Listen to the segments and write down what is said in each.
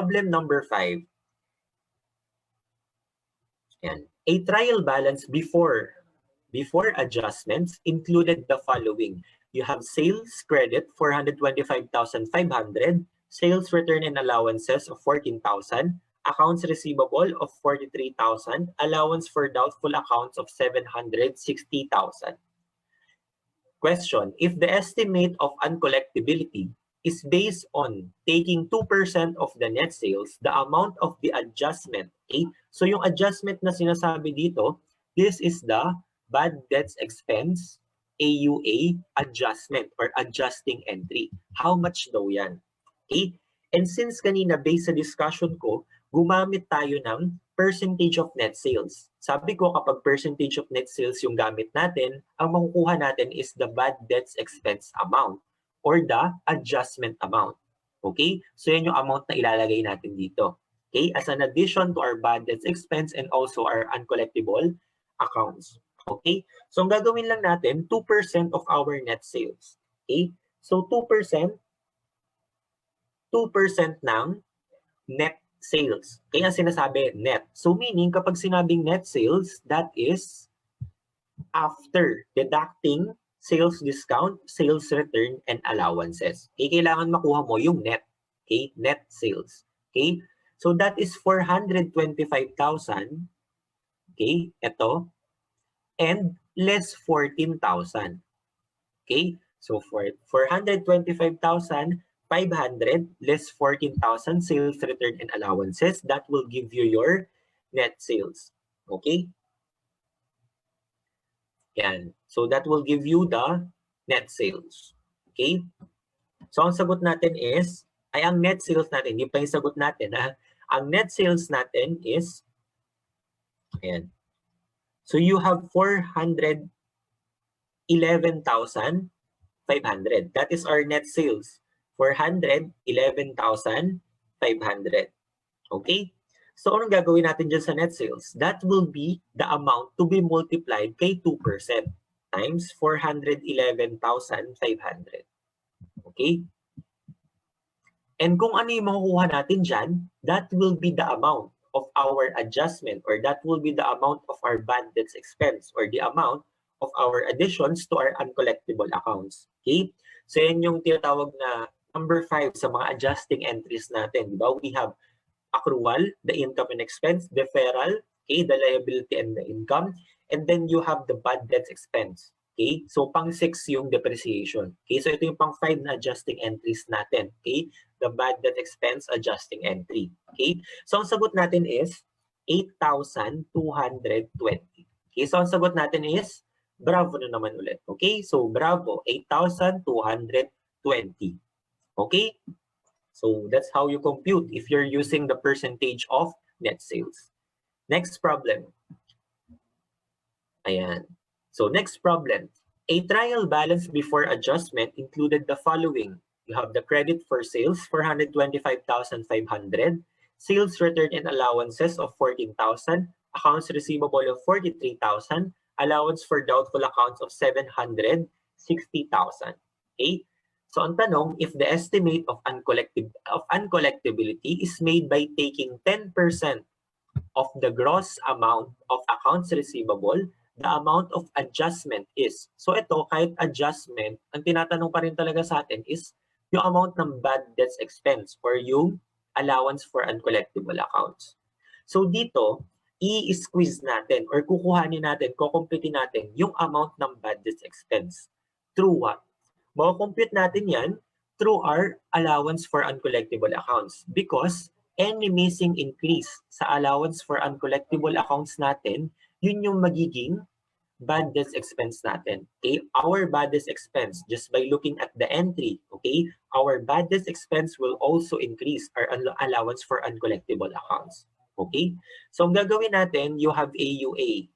Problem number 5. Yan. A trial balance before adjustments included the following. You have sales credit 425,500, sales return and allowances of 14,000, accounts receivable of 43,000, allowance for doubtful accounts of 760,000. Question: if the estimate of uncollectibility is based on taking 2% of the net sales, the amount of the adjustment, okay? So yung adjustment na sinasabi dito, this is the bad debts expense, AUA, adjustment or adjusting entry. How much daw yan? Okay? And since kanina based sa discussion ko, gumamit tayo ng percentage of net sales. Sabi ko kapag percentage of net sales yung gamit natin, ang makukuha natin is the bad debts expense amount or the adjustment amount. Okay? So yan yung amount na ilalagay natin dito. Okay? As an addition to our bad debts expense and also our uncollectible accounts. Okay? So ang gagawin lang natin, 2% of our net sales. Okay? So 2% ng net sales. Kaya sinasabi net. So meaning kapag sinabing net sales, that is after deducting sales discount, sales return, and allowances. Okay, kailangan makuha mo yung net. Okay, net sales. Okay, so that is 425,000. Okay, ito. And less 14,000. Okay, so for 425,500 less 14,000 sales return and allowances, that will give you your net sales. Okay? Yan. So that will give you the net sales. Okay? So ang sagot natin is, ay ang net sales natin, hindi pa yung sagot natin. Ha? Ang net sales natin is, ayan. So you have 411,500. That is our net sales. 411,500. Okay? So anong gagawin natin dyan sa net sales? That will be the amount to be multiplied kay 2% times 411,500. Okay? And kung ano yung makukuha natin dyan, that will be the amount of our adjustment or that will be the amount of our bad debts expense or the amount of our additions to our uncollectible accounts. Okay? So yan yung tinatawag na number 5 sa mga adjusting entries natin. Diba? We have accrual, the income and expense, deferral, okay, the liability and the income, and then you have the bad debts expense. Okay, so pang 6 yung depreciation. Okay, so ito yung pang 5 na adjusting entries natin. Okay, the bad debt expense adjusting entry. Okay, so ang sagot natin is 8,220. Okay, so ang sagot natin is bravo na naman ulit. Okay, so bravo, 8,220. Okay. So that's how you compute if you're using the percentage of net sales. Next problem. Ayan. So next problem. A trial balance before adjustment included the following. You have the credit for sales, 425,500, sales return and allowances of 14,000, accounts receivable of 43,000, allowance for doubtful accounts of 760,000. Okay? So ang tanong, if the estimate of uncollectibility is made by taking 10% of the gross amount of accounts receivable, the amount of adjustment is. So ito, kahit adjustment, ang tinatanong pa rin talaga sa atin is yung amount ng bad debts expense or yung allowance for uncollectible accounts. So dito, i-squeeze natin or kukuhanin natin, kukumpitin natin yung amount ng bad debts expense. Through what? Makakompute natin yan through our allowance for uncollectible accounts because any missing increase sa allowance for uncollectible accounts natin, yun yung magiging bad debts expense natin. Okay? Our bad debts expense, just by looking at the entry, okay, our bad debts expense will also increase our allowance for uncollectible accounts. Okay? So ang gagawin natin, you have AUA.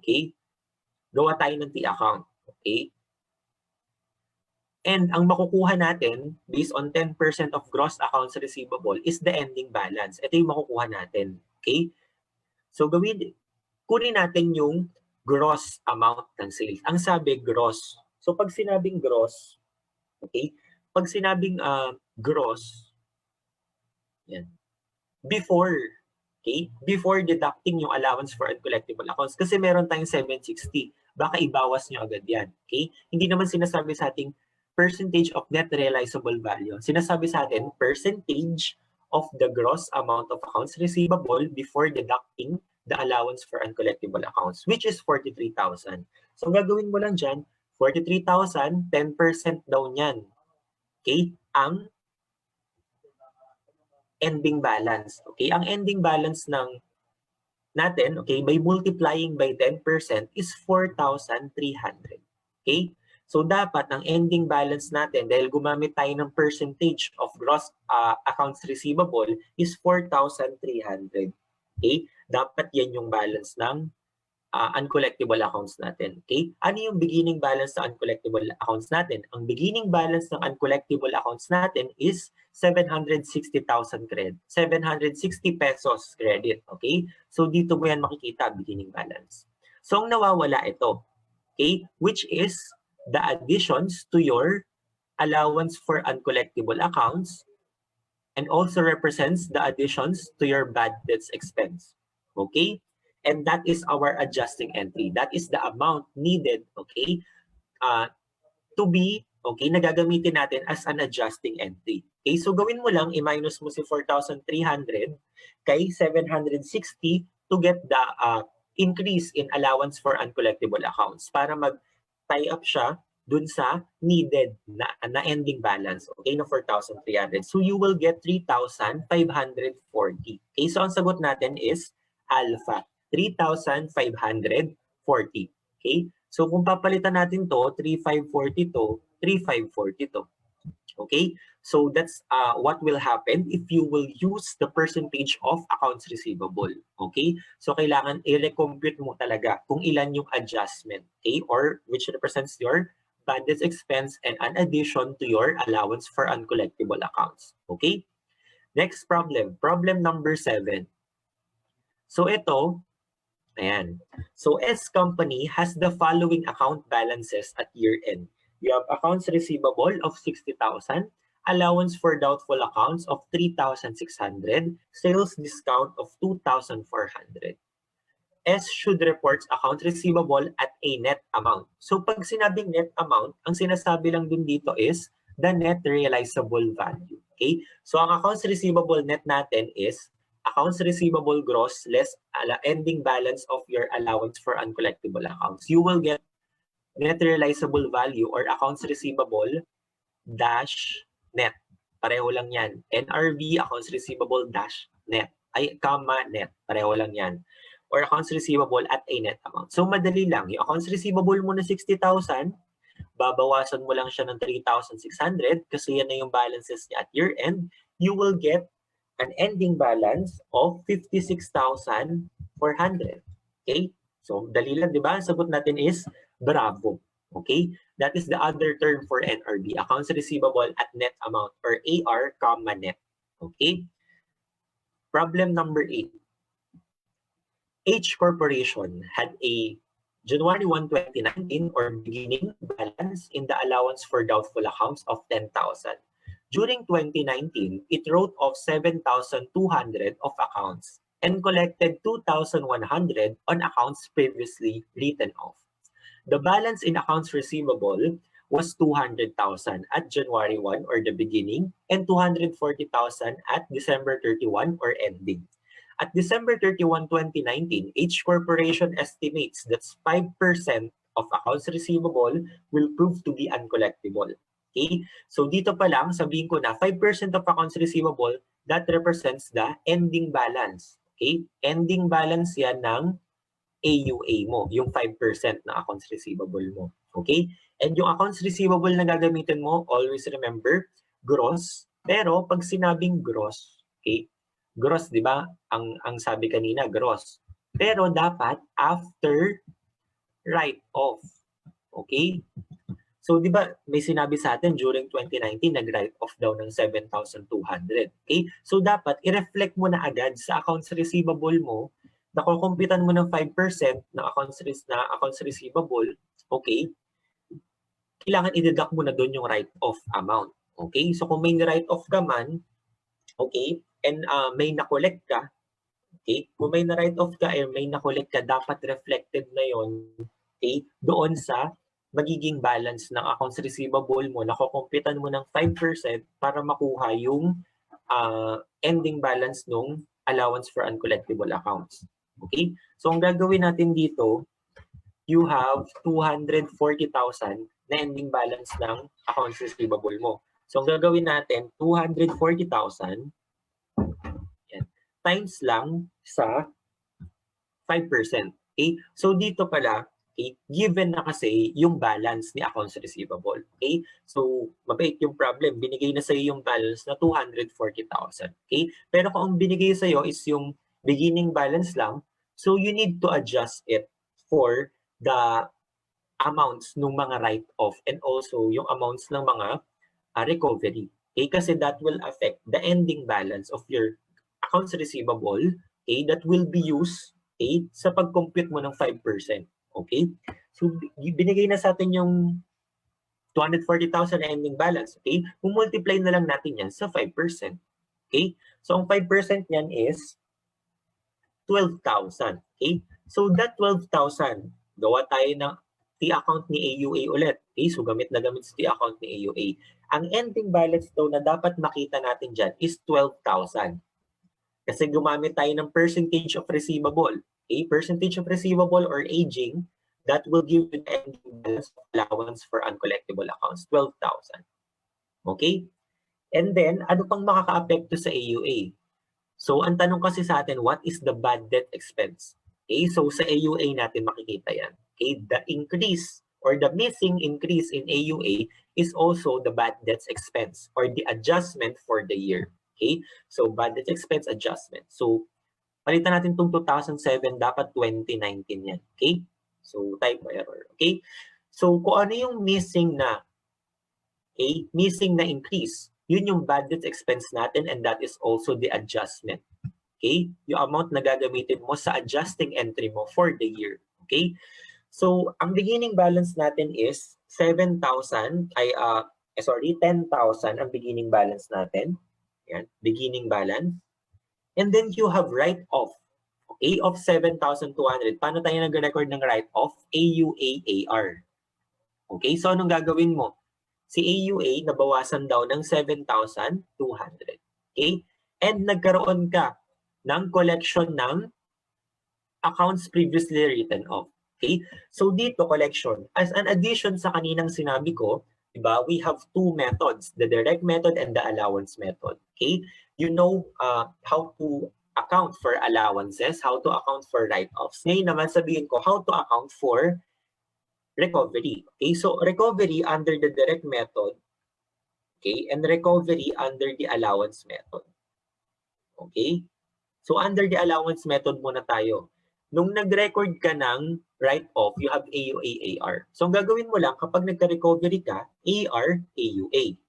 Okay? Gawa tayo ng T-account. Okay? And ang makukuha natin, based on 10% of gross accounts receivable, is the ending balance. Ito yung makukuha natin. Okay? So, kunin natin yung gross amount ng sales. Ang sabi, gross. So, pag sinabing gross, okay? Pag sinabing gross, Yan. Before, okay? Before deducting yung allowance for uncollectible accounts. Kasi meron tayong 760. Baka ibawas nyo agad yan. Okay? Hindi naman sinasabi sa ating percentage of net realizable value. Sinasabi sa atin, percentage of the gross amount of accounts receivable before deducting the allowance for uncollectible accounts, which is 43,000. So gagawin mo lang dyan, 43,000, 10% daw niyan. Okay? Ang ending balance. Okay? Ang ending balance ng natin, okay, by multiplying by 10% is 4,300. Okay? So dapat ang ending balance natin, dahil gumamit tayo ng percentage of gross accounts receivable, is 4,300. Okay? Dapat yan yung balance ng uncollectible accounts natin. Okay? Ano yung beginning balance ng uncollectible accounts natin? Ang beginning balance ng uncollectible accounts natin is 760,000 credit. 760 pesos credit. Okay? So dito mo yan makikita, beginning balance. So ang nawawala ito. Okay? Which is the additions to your allowance for uncollectible accounts and also represents the additions to your bad debts expense. Okay? And that is our adjusting entry. That is the amount needed, okay, to be, okay, nagagamitin natin as an adjusting entry. Okay, so gawin mo lang, i-minus mo si 4,300 kay 760 to get the increase in allowance for uncollectible accounts para mag-tie up siya dun sa needed na ending balance, okay, na 4,300. So you will get 3,540. Okay, so ang sagot natin is alpha. 3,540. Okay? So kung papalitan natin to, 3,540 to, 3,540 to. Okay? So that's what will happen if you will use the percentage of accounts receivable. Okay? So kailangan i-recompute mo talaga kung ilan yung adjustment. Okay? Or which represents your bad debts expense and an addition to your allowance for uncollectible accounts. Okay? Next problem. Problem number 7. So ito, ayan. So S company has the following account balances at year-end. You have accounts receivable of 60,000, allowance for doubtful accounts of 3,600, sales discount of 2,400. S should report accounts receivable at a net amount. So pag sinabing net amount, ang sinasabi lang dun dito is the net realizable value. Okay? So ang accounts receivable net natin is accounts receivable gross less ending balance of your allowance for uncollectible accounts. You will get net realizable value or accounts receivable dash net. Pareho lang yan. NRV, accounts receivable dash net. Ay, comma net. Pareho lang yan. Or accounts receivable at a net amount. So madali lang. Yung accounts receivable mo na 60,000, babawasan mo lang siya ng 3,600 kasi yan na yung balances niya at year-end. You will get an ending balance of 56,400. Okay? So, dali lang, di ba? Ang sagot natin is bravo. Okay? That is the other term for NRB, accounts receivable at net amount, or AR, comma net. Okay? Problem number 8. H Corporation had a January 1, 2019 or beginning balance in the allowance for doubtful accounts of 10,000. During 2019, it wrote off 7,200 of accounts and collected 2,100 on accounts previously written off. The balance in accounts receivable was 200,000 at January 1 or the beginning and 240,000 at December 31 or ending. At December 31, 2019, H Corporation estimates that 5% of accounts receivable will prove to be uncollectible. Okay? So dito pa lang, sabihin ko na 5% of accounts receivable, that represents the ending balance. Okay? Ending balance yan ng AUA mo, yung 5% na accounts receivable mo. Okay? And yung accounts receivable na gagamitin mo, always remember, gross. Pero pag sinabing gross, okay? Gross, di ba? Ang sabi kanina, gross. Pero dapat after write-off. Okay? So, di ba, may sinabi sa atin during 2019, nag-write-off daw ng 7,200. Okay? So, dapat i-reflect mo na agad sa accounts receivable mo, nakukumpitan mo ng 5% ng accounts receivable, okay? Kailangan i-deduct mo na doon yung write-off amount. Okay? So, kung may write-off ka man, okay, and may na-collect ka, okay? Kung may na-write off ka or may na-collect ka, dapat reflected na yon, okay, doon sa magiging balance ng accounts receivable mo. Nakukumpitan mo ng 5% para makuha yung ending balance ng allowance for uncollectible accounts. Okay? So ang gagawin natin dito, you have 240,000 na ending balance ng accounts receivable mo. So ang gagawin natin, 240,000 times lang sa 5%. Okay? So dito pala, okay, given na kasi yung balance ni accounts receivable. Okay? So mabait yung problem. Binigay na sa'yo yung balance na 240,000. Okay? Pero kung ang binigay sa'yo is yung beginning balance lang, so you need to adjust it for the amounts ng mga write-off and also yung amounts ng mga recovery. Okay? Kasi that will affect the ending balance of your accounts receivable, okay, that will be used, okay, sa pag-compute mo ng 5%. Okay? So, binigay na sa atin yung 240,000 na ending balance. Okay? Multiply na lang natin yan sa 5%. Okay? So, ang 5% niyan is 12,000. Okay? So, that 12,000, gawa tayo ng T-account ni AUA ulit. Okay? So, gamit na gamit sa T-account ni AUA. Ang ending balance daw na dapat makita natin dyan is 12,000. Kasi gumamit tayo ng percentage of receivable. Okay? Percentage of receivable or aging, that will give you the ending balance of allowance for uncollectible accounts, 12,000. Okay? And then, ano pang makaka-apekto sa AUA? So, ang tanong kasi sa atin, what is the bad debt expense? Okay? So, sa AUA natin makikita yan. Okay? The increase or the missing increase in AUA is also the bad debts expense or the adjustment for the year. Okay? So, bad debt expense adjustment. So, palitan natin itong 2007, dapat 2019 yan. Okay? So, typo error. Okay? So, kung ano yung missing na, okay, missing na increase, yun yung bad debt expense natin and that is also the adjustment. Okay? Yung amount na gagamitin mo sa adjusting entry mo for the year. Okay? So, ang beginning balance natin is 10,000 ang beginning balance natin. Yan, beginning balance. And then you have write-off, okay, of 7,200. Paano tayo nag-record ng write-off? AUA-AR. Okay, so anong gagawin mo? Si AUA nabawasan daw ng 7,200. Okay? And nagkaroon ka ng collection ng accounts previously written off. Okay? So dito collection, as an addition sa kaninang sinabi ko, diba, we have two methods, the direct method and the allowance method. Okay? You know how to account for allowances, how to account for write-offs. Ngayon naman sabihin ko how to account for recovery. Okay? So recovery under the direct method, okay, and recovery under the allowance method. Okay? So under the allowance method muna tayo. Nung nag-record ka ng write-off, you have AUA, AR. So ang gagawin mo lang kapag nagka-recovery ka, AR, AUA.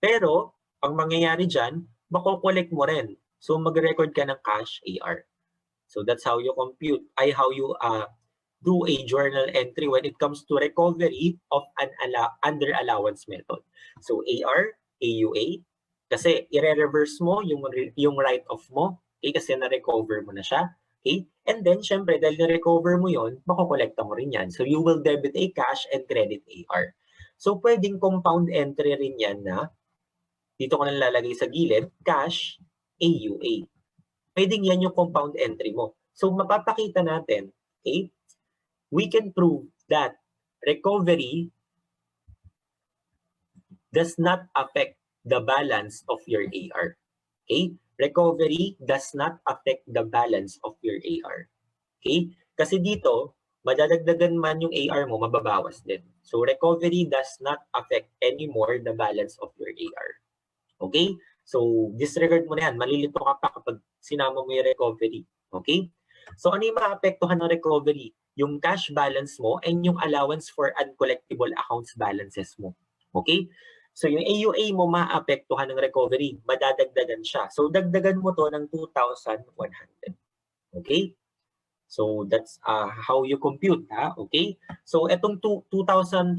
Pero, ang mangyayari dyan, makokollect mo rin. So mag-record ka ng cash, AR. So that's how you compute, how you do a journal entry when it comes to recovery of an under allowance method. So AR, AUA, kasi i-reverse mo yung write-off mo, okay, kasi na-recover mo na siya. Okay? And then, syempre, dahil na-recover mo yon, makokolekta mo rin yan. So you will debit a cash and credit AR. So pwedeng compound entry rin yan na, dito ko na lalagay sa gilid, cash, AUA. Pwedeng yan yung compound entry mo. So mapapakita natin, okay, we can prove that recovery does not affect the balance of your AR. Okay? Recovery does not affect the balance of your AR. Okay? Kasi dito, madadagdagan man yung AR mo, mababawas din. So recovery does not affect anymore the balance of your AR. Okay? So disregard mo na yan. Malilito ka pa kapag sinama mo yung recovery. Okay? So ano yung maapektuhan ng recovery? Yung cash balance mo and yung allowance for uncollectible accounts balances mo. Okay? So yung AUA mo maapektuhan ng recovery, madadagdagan siya. So dagdagan mo to ng 2,100. Okay? So that's how you compute, ha? Okay? So etong 240,000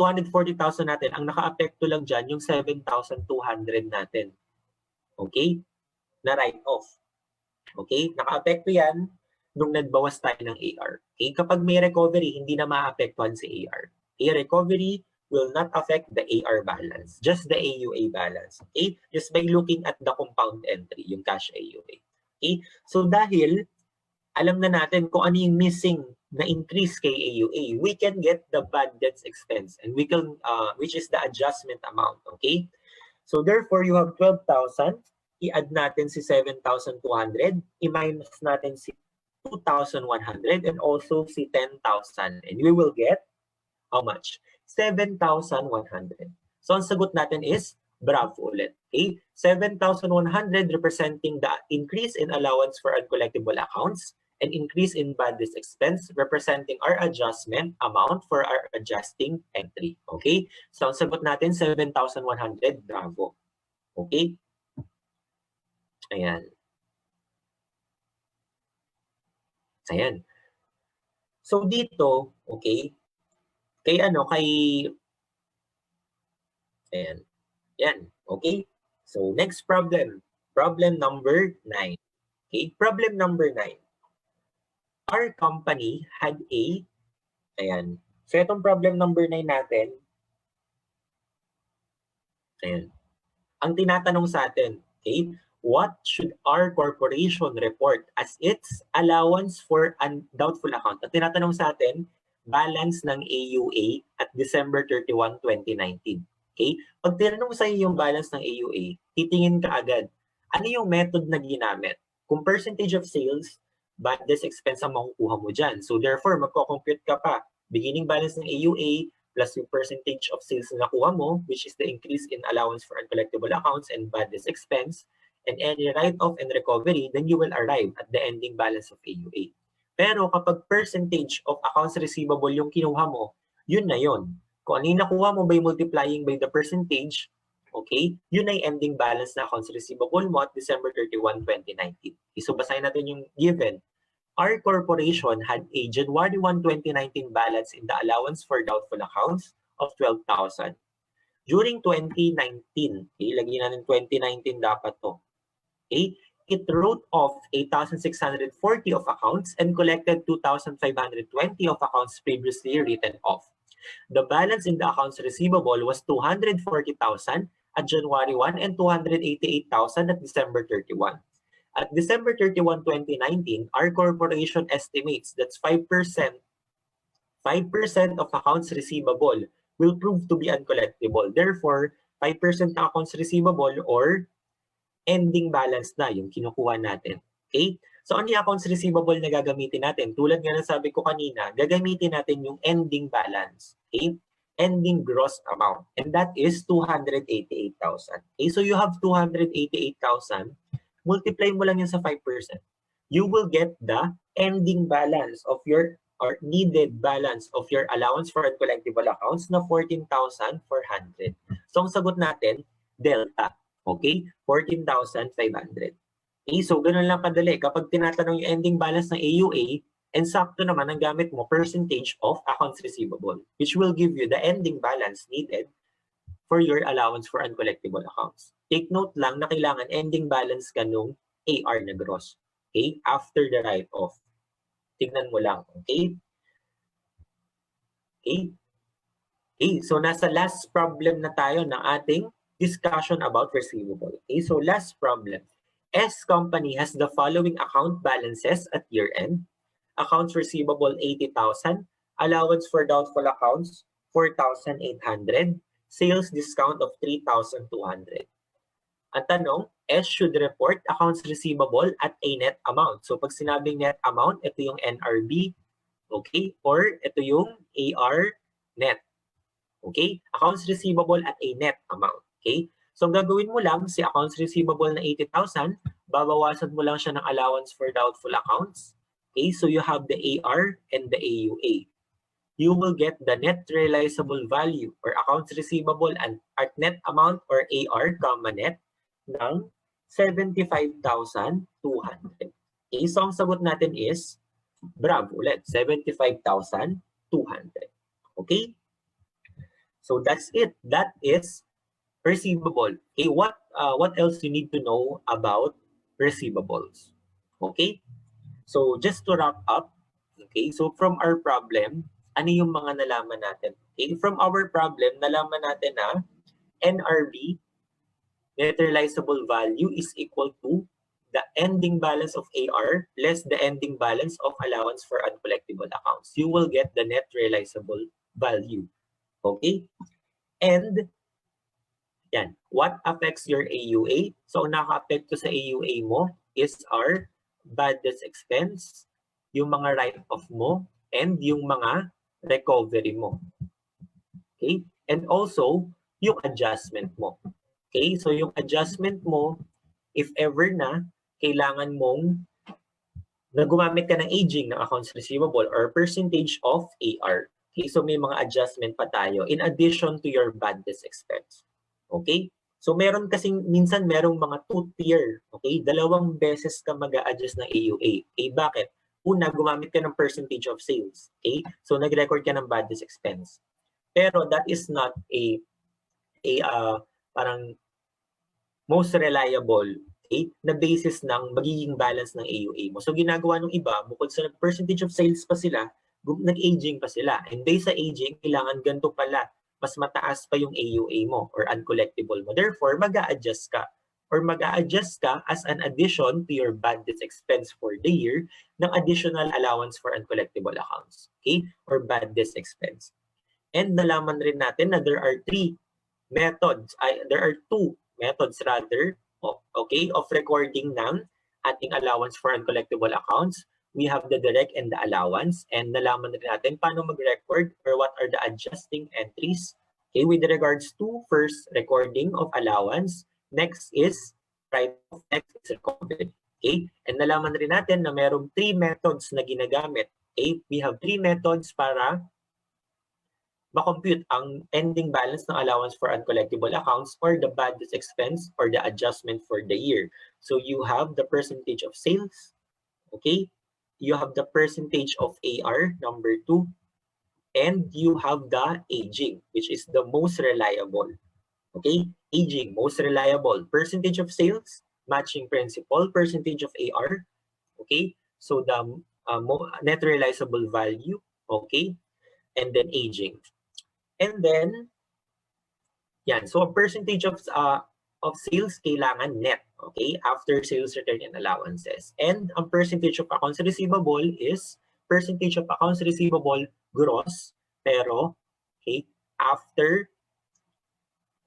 natin, ang nakaapekto lang dyan yung 7,200 natin. Okay? na write-off. Okay? Naka-apekto yan nung nagbawas tayo ng AR. Okay? Kapag may recovery, hindi na maapektuhan si AR. A recovery will not affect the AR balance, just the AUA balance. Okay? Just by looking at the compound entry, yung cash AUA. Okay? So dahil alam na natin kung ano yung missing na increase kay AUA, we can get the bad debts expense and we can which is the adjustment amount. Okay? So therefore, you have 12,000, i-add natin si 7,200, i-minus natin si 2,100, and also si 10,000. And we will get how much? 7,100. So ang sagot natin is bravo ulit. Okay? 7,100 representing the increase in allowance for uncollectible accounts and increase in bad debt expense representing our adjustment amount for our adjusting entry. Okay? So ang sagot natin 7,100, bravo. Okay? Ayan. Ayan. So dito, okay, kay ayan. Yan, okay? So next problem, problem number 9. Okay, problem number 9. Our company had a, ayan. So itong problem number 9 natin, ayan. Ang tinatanong sa atin, okay, what should our corporation report as its allowance for doubtful account? Ang tinatanong sa atin, balance ng AUA at December 31, 2019. Okay? Pag tinanong sa iyo yung balance ng AUA, titingin ka agad, ano yung method na ginamit? Kung percentage of sales, bad debt expense ang makukuha mo dyan. So therefore, magko-compute ka pa. Beginning balance ng AUA, plus yung percentage of sales na nakuha mo, which is the increase in allowance for uncollectible accounts and bad debt expense, and any write-off and recovery, then you will arrive at the ending balance of AUA. Pero kapag percentage of accounts receivable yung kinuha mo, yun na yun. Kung ano yung nakuha mo by multiplying by the percentage, okay, yun ay ending balance na accounts receivable mo at December 31, 2019. Okay, so basahin natin yung given. Our corporation had a January 1, 2019 balance in the allowance for doubtful accounts of 12,000. During 2019, okay, lagyan natin 2019 dapat to. Okay, it wrote off 8,640 of accounts and collected 2,520 of accounts previously written off. The balance in the accounts receivable was 240,000 at January 1 and 288,000 at December 31. At December 31, 2019, our corporation estimates that 5% of accounts receivable will prove to be uncollectible. Therefore, 5% ng accounts receivable or ending balance na yung kinukuha natin. Okay? So, ano yung accounts receivable na gagamitin natin? Tulad nga ng sabi ko kanina, gagamitin natin yung ending balance. Okay? Ending gross amount. And that is 288,000. Okay? So, you have 288,000. Multiply mo lang yan sa 5%. You will get the ending balance of your or needed balance of your allowance for uncollectible accounts na 14,400. So ang sagot natin, delta. Okay? 14,500. Okay? So ganun lang kadali. Kapag tinatanong yung ending balance ng AUA, and sakto naman ang gamit mo percentage of accounts receivable, which will give you the ending balance needed for your allowance for uncollectible accounts. Take note lang na kailangan ending balance ka nung AR na gross. Okay? After the write-off. Tignan mo lang. Okay? Okay? Okay, so nasa last problem na tayo ng ating discussion about receivable. Okay, so last problem. S company has the following account balances at year-end. Accounts receivable 80,000, allowance for doubtful accounts 4,800, sales discount of 3,200. Ang tanong, S should report accounts receivable at a net amount. So pag sinabing net amount, ito yung NRB, okay? Or ito yung AR net. Okay? Accounts receivable at a net amount. Okay? So ang gagawin mo lang, si accounts receivable na 80,000, babawasan mo lang siya ng allowance for doubtful accounts. Okay? So you have the AR and the AUA. You will get the net realizable value or accounts receivable and at net amount or AR, net ng 75,200. Okay, so ang sagot natin is, bravo ulit, 75,200. Okay? So that's it. That is receivable. Okay, what else you need to know about receivables. Okay? So just to wrap up, okay, so from our problem, ano yung mga nalaman natin? Okay, from our problem, nalaman natin na NRV, net realizable value, is equal to the ending balance of AR less the ending balance of allowance for uncollectible accounts. You will get the net realizable value. Okay? And yan, what affects your AUA? So, naka-apekto sa AUA mo is our bad debts expense, yung mga write-off mo, and yung mga recovery mo. Okay? And also, yung adjustment mo. Okay? So, yung adjustment mo, if ever na, kailangan mong na gumamit ka ng aging ng accounts receivable or percentage of AR. Okay? So, may mga adjustment pa tayo in addition to your bad debts expense. Okay? So meron kasing minsan merong mga two-tier, okay? Dalawang beses ka mag-a-adjust ng AUA. Okay, bakit? Una, gumamit ka ng percentage of sales, okay? So nag-record ka ng bad debts expense. Pero that is not a parang most reliable, okay, na basis ng magiging balance ng AUA mo. So ginagawa ng iba, bukod sa percentage of sales pa sila, nag-aging pa sila. And based sa aging, kailangan ganito pala, mas mataas pa yung AUA mo or uncollectible mo. Therefore, mag-a-adjust ka or mag-a-adjust ka as an addition to your bad debts expense for the year ng additional allowance for uncollectible accounts, okay, or bad debts expense. And nalaman rin natin na there are two methods rather, okay, of recording ng ating allowance for uncollectible accounts. We have the direct and the allowance, and nalaman rin natin paano mag-record or what are the adjusting entries. Okay, with regards to first, recording of allowance, next is write-off, next is recovery. Okay, and nalaman rin natin na merong 3 methods na ginagamit. Okay, we have 3 methods para ma-compute ang ending balance ng allowance for uncollectible accounts or the bad debts expense or the adjustment for the year. So you have the percentage of sales, okay? You have the percentage of AR, number 2, and you have the aging, which is the most reliable. Okay? Aging, most reliable. Percentage of sales, matching principal, percentage of AR, okay? So the net realizable value, okay? And then aging. And then, yan. So a percentage of sales kailangan net, okay, after sales return and allowances. And ang percentage of accounts receivable is percentage of accounts receivable gross, pero, okay, after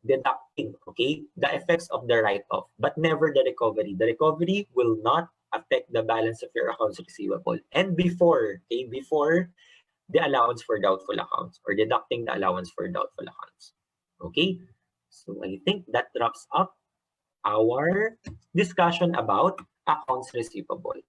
deducting, okay, the effects of the write-off, but never the recovery. The recovery will not affect the balance of your accounts receivable. And before, okay, before the allowance for doubtful accounts or deducting the allowance for doubtful accounts. Okay, so I think that wraps up our discussion about accounts receivable.